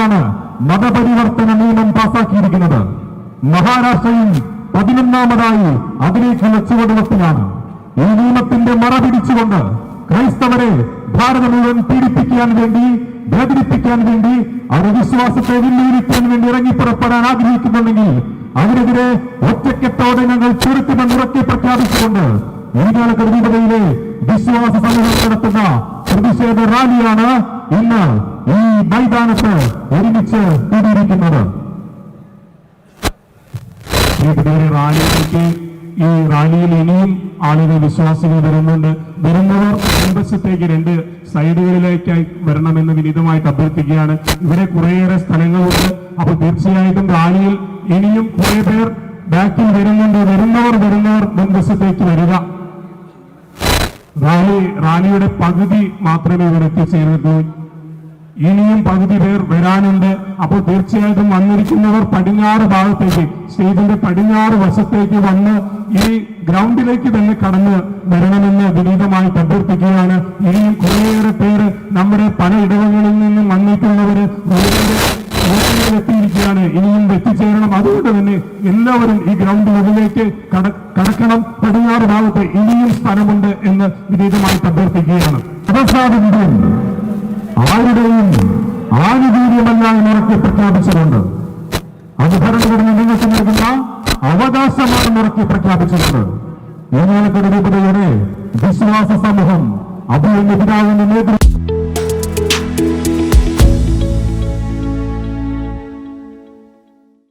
സർക്കാരാണ് മതപരിവർത്തന നിയമം പാസാക്കിയിരിക്കുന്നത്. മഹാരാഷ്ട്രയും 11ാമതായി അതിലേക്കുള്ള ചുവടുവെപ്പിലാണ്. ഈ നിയമത്തിന്റെ മറ പിടിച്ചുകൊണ്ട് ക്രൈസ്തവരെ ഭാരതം മുഴുവൻ പീഡിപ്പിക്കാൻ വേണ്ടി, വേദനിപ്പിക്കാൻ വേണ്ടി, അവരുടെ വിശ്വാസത്തെ വെല്ലുവിളിക്കാൻ വേണ്ടി ഇറങ്ങിപ്പുറപ്പെടാൻ ആഗ്രഹിക്കുന്നുണ്ടെങ്കിൽ അതിനെതിരെ ഒറ്റക്കെട്ടോടെ ഞങ്ങൾ ചെറുത്തുമെന്ന് ഉറക്കെ പ്രഖ്യാപിച്ചുകൊണ്ട് ഇരിങ്ങാലക്കുട രൂപതയിലെ വിശ്വാസ സമൂഹം നടത്തുന്ന പ്രതിഷേധ റാലിയാണ് ഇന്ന് ഈ മൈതാനത്ത് ഒരുമിച്ച് കൂടിയിരിക്കുന്നത്. ഈ റാലിയിൽ ഇനിയും ആളുകൾ, വിശ്വാസികൾ വരുന്നവർ മുൻവശത്തേക്ക് 2 സൈഡുകളിലേക്കായി വരണമെന്ന് വിനീതമായിട്ട് അഭ്യർത്ഥിക്കുകയാണ്. ഇവിടെ കുറേയേറെ സ്ഥലങ്ങളുണ്ട്. അപ്പോൾ തീർച്ചയായിട്ടും റാലിയിൽ ഇനിയും കുറെ പേർ ബാക്കിൽ വരുന്നുണ്ട്. വരുന്നവർ മുൻവശത്തേക്ക് വരിക. റാലിയുടെ പകുതി മാത്രമേ ഇവിടെ എത്തിച്ചേർന്നിട്ടുള്ളൂ. ഇനിയും പകുതി പേർ വരാനുണ്ട്. അപ്പോൾ തീർച്ചയായിട്ടും വന്നിരിക്കുന്നവർ പടിഞ്ഞാറ് ഭാഗത്തേക്ക്, സ്റ്റേജിന്റെ പടിഞ്ഞാറ് വശത്തേക്ക് വന്ന് ഈ ഗ്രൗണ്ടിലേക്ക് തന്നെ കടന്ന് വരണമെന്ന് വിനീതമായിട്ട് അഭ്യർത്ഥിക്കുകയാണ്. ഇനിയും കുറേയേറെ പേര് നമ്മുടെ പല ഇടവകളിൽ നിന്നും വന്നിട്ടുള്ളവര് എത്തിയിരിക്കുകയാണ്. ഇനിയും എത്തിച്ചേരണം. അതുകൊണ്ട് തന്നെ എല്ലാവരും ഈ ഗ്രൗണ്ടിനുള്ളിലേക്ക് കടക്കണം. പടിഞ്ഞാറ് ഭാഗത്ത് ഇനിയും സ്ഥലമുണ്ട് എന്ന് വിനീതമായിട്ട് അഭ്യർത്ഥിക്കുകയാണ്. ആരുടെയും ആനുകൂല്യമല്ല എന്നുറക്കെ പ്രഖ്യാപിച്ചുകൊണ്ട് അത് ഭരണഘടന നിങ്ങൾക്ക് നൽകുന്ന അവകാശമാണ് ഉറക്കെ പ്രഖ്യാപിച്ചിട്ടുണ്ട്. ഇരിങ്ങാലക്കുട രൂപതയുടെ വിശ്വാസ സമൂഹം അഭിനന്ദ പിതാവിന്റെ നേതൃത്വം